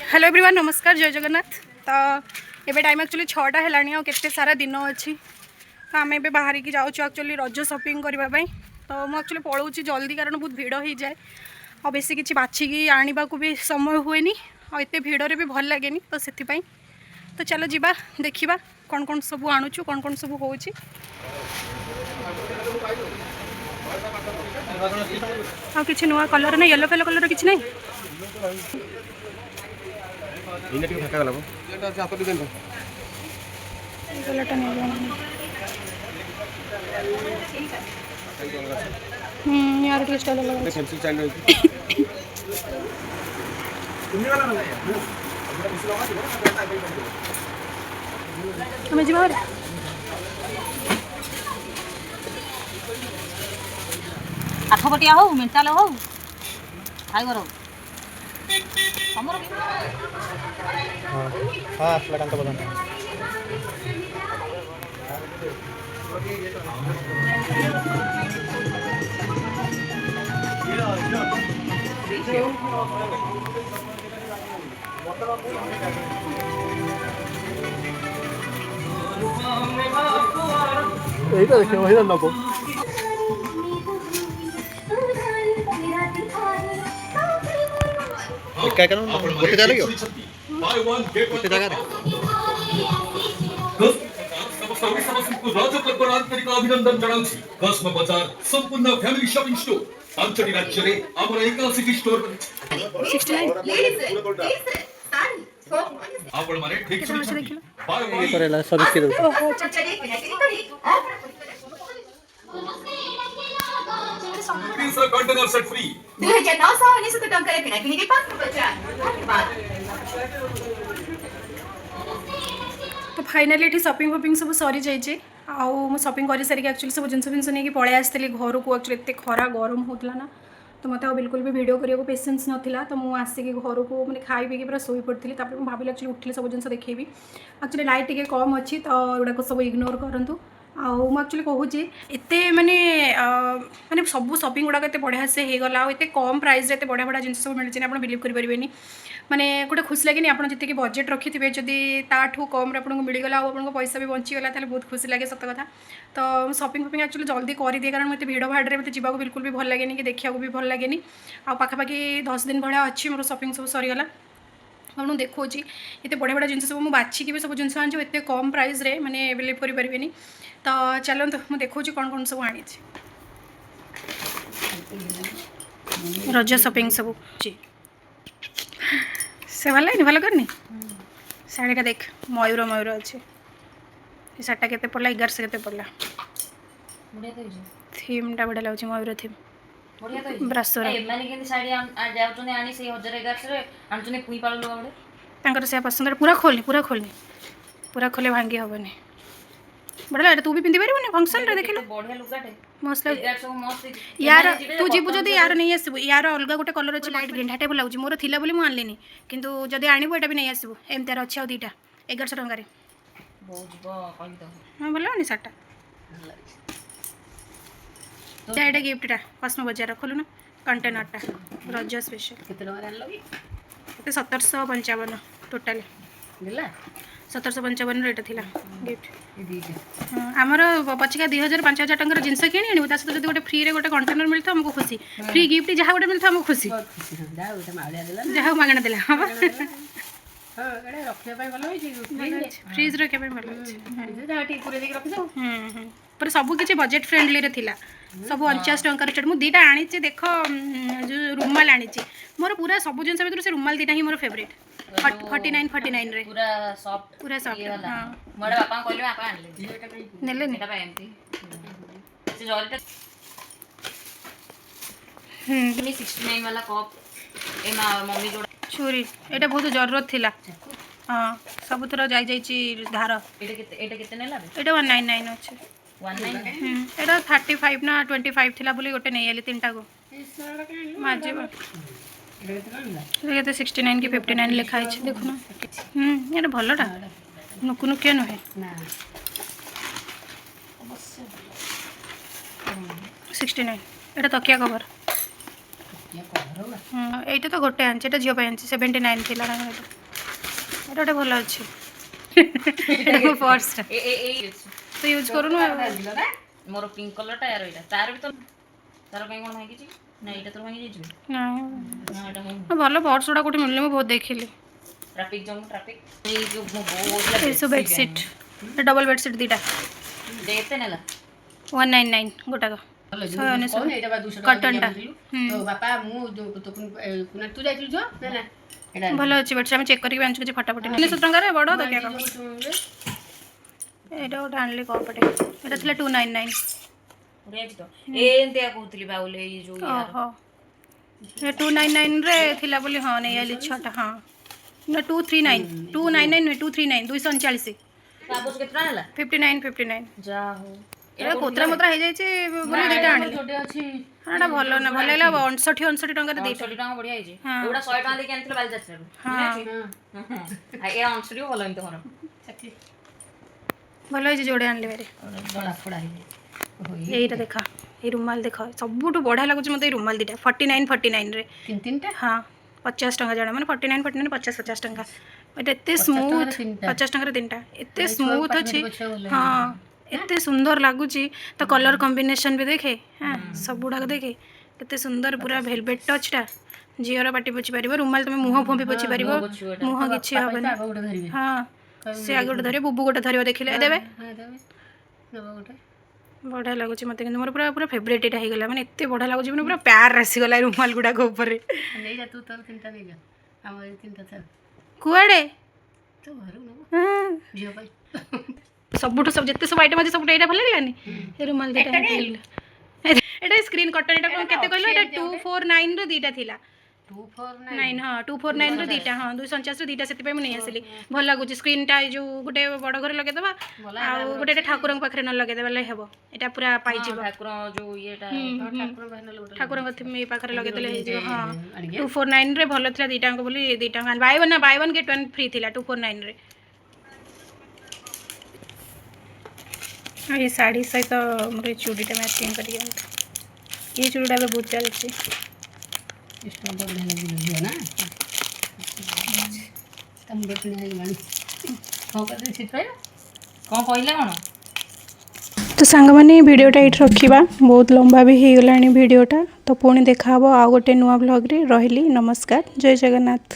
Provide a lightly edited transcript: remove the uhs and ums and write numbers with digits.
Hello everyone, नमस्कार, जय जगन्नाथ। तो ये टाइम एक्चुअली 6टा है केते सारा दिन अच्छी। तो आम ए बाहर की जाऊँ एक्चुअली रज शॉपिंग करने। तो मुझे एक्चुअली पलाऊँ जल्दी कारण बहुत भिड़ हो जाए और बेसी किसी बाछिकी आने को भी समय हुए और एत भिड़े भी भल लगे। तो से तो चलो जीवा देखा कौन कौन सब आणुचु कौन कौन सब हो कि नुआ कलर ना येलो फेलो कलर किसी नहीं। यार टेस्ट अलग हमें जी बाहर आठपटिया हो मेंटाल हो फाइबर हो देखिए वही नबो काय करू गोटे जाले गयो गोटे जागा आंतरिक अभिनंदन जनाउछि। कस्म बजार संपूर्ण फैमिली शॉपिंग स्टोर पांचटी राज्य रे हमर एकासिटी स्टोर आपण माने ठीक ये करेला सर्विस के कंटेनर सेट फ्री 2999 ଟଙ୍କାରେ କିଣା କିଣିକି 5 तो फाइनाली ये शॉपिंग वॉपिंग सब सरी जाइए। आउ शॉपिंग कर सारिक एक्चुअली सब जिन नहीं पलि आसती घर को। एक्चुअली एत खरा गरम होता ना तो मतलब बिल्कुल भी वीडियो करने को पेसेंस नाला। तो मुझे आसिक घर को मैंने खाई पी पूरा शोई पड़ी। भाविली एक्चुअली उठिले सब जिन देखेबी। एक्चुअली लाइट टे कम अच्छी तो युवाक सब इग्नोर करूँ। एक्चुअली कहूँ एत माने माने सब शॉपिंग गुड़ाक एत बढ़िया से होगला। एत कम प्राइस एत बढ़िया बढ़िया जिन सब मिलती आप बिलीव करेंगे माने गोटे खुशी लगे। आप जी बजेट रखिथे जदि ताठू कम आपको मिलगला आपको पैसा भी बचीगला बहुत खुशी लगे सत कथा। तो शॉपिंग फॉपिंग एक्चुअली जल्दी कर दिए कारण मत भिड़ भाड़ में जावाक बिल्कुल भी भल लगे कि देखा भी भल लगे। आ पाखापाखि 10 दिन भाया अच्छी मोर शॉपिंग सब सरीगला। आपको देखो ये बढ़िया बढ़िया जिन सब मुझे बाछिकी भी सब जिन आनी एत कम प्राइस रे माने बिलीव करें। तो चलते मुझे देखो कौन कौन सब आनी रज शॉपिंग सब से भल लगे भल करनी शाढ़ीटा देख मयूर मयूर अच्छे। ये शाढ़ीटा केते पड़ला 1100 केते पड़ला। थीमटा बढ़िया लगे मयूर थीम ब्रासोर से पसंद पूरा खोलनी पूरा खोले भांगी हेनी बढ़िया। तू भी पिंधि पार फंक्शन रे देख मस्त यार तू जीवु जदि यार नहीं आसबू यार अलग गोटे कलर अच्छे लाइट ग्रीन हाटे लगे मोर थिला बोली मुझे आनलिनी किंतु जदि आणबू एटा भी नहीं आसबू एमती अच्छे आ 2टा 1100 टंकार हाँ भल लगनी सार्टा ये गिफ्टा कस्म बजार खोलु ना कंटेनरटा रज स्पेशल 1755 टोटाल 1755 रेट थी गिफ्ट। आमर पचिका 2000 5000 टंकार जिनस किणी आनी सहित जो गोटे फ्री गोटे कंटेनर मिलता हमको खुशी फ्री गिफ्ट जहाँ गोटे मिलता हमको खुशी जहाँ मागणा देला हाँ फ्रिज रखा भल सब किसी बजेट फ्रेंडली रे थिला सब 49 टंकार स्टार्ट। मुझे 2टा आनी देख जो रुमाल आनी मोर पूरा सब जिन भर से रुमाल 2टा ही मोर फेवरेट 49 रे पूरा सॉफ्ट हां मोर बापा कहले बापा आनले नेले नेटा पे एमती से जॉर्ट 69 वाला कप एमा मम्मी जोड़ा छुरी एटा बहुत जरूरत थिला। हां सब थरा जाई जाई धार एटा केते नेला एटा 199 अच्छे 19 एटा 35 ना 25 थिला बोली गोटे नहीं आली 3टा को माजे ये 69 की 59 लिखाई देखो ना ये भलटा नुकु नुकिया नुहे 69 এটা তকিয়া কভার এইটা তো গোটে আনছে এটা জিও পাই আনছে 79 ଥିଲା ନା ଏଇଟା ଗୋଟେ ଭଲ ଅଛି ଏଇଟା ମୋ ପର୍ସଟା ତୁ ୟୁଜ୍ କରୁନୁ ମୋର ପିଙ୍କ କଲରଟା ୟାର ଏଇଟା ତାର ବି ତ ତାର କାଇଁ କ'ଣ ଭାଙ୍ଗିଛି ନା ଏଇଟା ତୋର ଭାଙ୍ଗି ଯାଇଛି ନା ଏଇଟା ଭାଙ୍ଗି ଭଲ ପର୍ସ ଗୁଡ଼ା କୋଉଠି ମିଳିଲେ ମୁଁ ବହୁତ ଦେଖିଲି ଟ୍ରାଫିକ୍ ଜମ୍ ଟ୍ରାଫିକ୍ ଏଇ ଯୋଉ ମୋ ବୋଉ ଏସବୁ ବେଡସିଟ୍ ଡବଲ ବେଡସିଟ୍ ଦୁଇଟା ଏତେ ନେଲା 199 ଗୋଟାକ କଟନଟା ଭଲ ଅଛି ବେଡସିଟ୍ ଆମେ ଚେକ୍ କରିକି ଆଣିଛୁ କିଛି ଫଟାଫଟି 300 ଟଙ୍କାରେ ବଡ଼ ତକିଆ କଭର ଏଇଟା ଗୋଟେ ଆଣିଲି କପଟେ ଏଇଟା ଥିଲା 299 ତ ଏମିତିଆ କହୁଥିଲି ବାଉଲେ ଏଇ ଯୋଉ ଓହୋ ଏ 299 ରେ ଥିଲା ବୋଲି ହଁ ନେଇ ଆଇଲି ଛଅଟା ହଁ ନା 239 299 ନୁହେଁ 239 239 ବାବୁସ କେତେ ଟଙ୍କା ହେଲା 59 ଯା ହଉ ଏଇଟା କୋତରା ମୋତରା ହେଇଯାଇଛି ବୋଲି ଦୁଇଟା ଆଣିଲି ହଁ ଏଇଟା ଭଲ ନା ଭଲ ଲାଗିଲା 59 ଟଙ୍କାରେ ଦୁଇଟା 60 ଟଙ୍କା ବଢିଆ ହେଇଛି ଏଗୁଡା 100 ଟଙ୍କା ଦେଇକି ଆଣିଥିଲେ ବାଲିଯାତ୍ରାରୁ ହଁ ଏ 59 ଭଲ ଏମିତି ମୋର ଭଲ ହେଇଛି ଯୋଡ଼େ ଆଣିଲି ଭାରି ଏଇଟା ଦେଖା ଏଇ ରୁମାଲ ଦେଖ ସବୁଠୁ ବଢ଼ିଆ ଲାଗୁଛି ମୋତେ ଏଇ ରୁମାଲ ଦୁଇଟା 49 ରେ ତିନିଟା ହଁ 50 ଟଙ୍କା ଜଣେ ମାନେ 49 50 ଟଙ୍କା ଏଇଟା ଏତେ ସ୍ମୁଥ୍ 50 ଟଙ୍କାରେ ତିନିଟା ଏତେ ସ୍ମୁଥ୍ ଅଛି ହଁ ଏତେ ସୁନ୍ଦର ଲାଗୁଛି ତ କଲର୍ କମ୍ବିନେସନ୍ ବି ଦେଖେ ହଁ ସବୁଗୁଡ଼ାକ ଦେଖେ କେତେ ସୁନ୍ଦର ପୁରା ଭେଲଭେଟ୍ ଟଚ୍ଟା ଝିଅର ପାଟି ପୋଛି ପାରିବ ରୁମାଲ ତୁମେ ମୁହଁ ଫୁଁ ବି ପୋଛି ପାରିବ ମୁହଁ କିଛି ହେବନି ହଁ ସେ ଆଗ ଗୋଟେ ଧରିବ ବୁବୁ ଗୋଟେ ଧରିବ ଦେଖିଲେ ଦେବେ ବଢ଼ିଆ ଲାଗୁଛି ମୋତେ କିନ୍ତୁ ମୋର ପୁରା ପୁରା ଫେଭରେଟ୍ ଏଇଟା ହେଇଗଲା ମାନେ ଏତେ ବଢ଼ିଆ ଲାଗୁଛି ମାନେ ପୁରା ପ୍ୟାର ଆସିଗଲା ଏ ରୁମାଲ ଗୁଡ଼ାକ ଉପରେ କୁଆଡ଼େ ସବୁଠୁ ସବୁ ଯେତେ ସବୁ ଆଇଟମ୍ ଅଛି ସବୁଠୁ ଏଇଟା ଭଲ ଲାଗିଲାନି ଏ ରୁମାଲ ଦୁଇଟା ଏଇଟା ସ୍କ୍ରିନ୍ କଟନ୍ ଏଇଟା କ'ଣ କେତେ କହିଲ ଏଇଟା 249 ର ଦୁଇଟା ଥିଲା 249 ହଁ 249 ର ଦୁଇଟା ହଁ 249 ର ଦୁଇଟା ସେଥିପାଇଁ ମୁଁ ନେଇ ଆସିଲି ଭଲ ଲାଗୁଛି ସ୍କ୍ରିନ୍ଟା ଏଇ ଯେଉଁ ଗୋଟେ ବଡ଼ ଘରେ ଲଗେଇଦେବା ଆଉ ଗୋଟେ ଏଇଟା ଠାକୁରଙ୍କ ପାଖରେ ନ ଲଗେଇଦେଲେ ହେବ ଏଇଟା ପୁରା ପାଇଯିବ ଠାକୁରଙ୍କ ଏଇ ପାଖରେ ଲଗେଇଦେଲେ ହେଇଯିବ ହଁ 249 ରେ ଭଲ ଥିଲା ଦୁଇଟାଙ୍କ ବୋଲି ଦୁଇଟା Bai one get one free ଥିଲା 249 ରେ ये साड़ी सहित मोर चूड़ीटा मैचिंग कर ये चूड़ीटा भी बहुत चलती କ'ଣ କହିଲେ କ'ଣ तो सांग मैंने भिडटा ये रखा बहुत लंबा भी हो गला भिडटा तो पुणी देखा आउ गोटे नुआ ब्लॉग रे रही नमस्कार जय जगन्नाथ।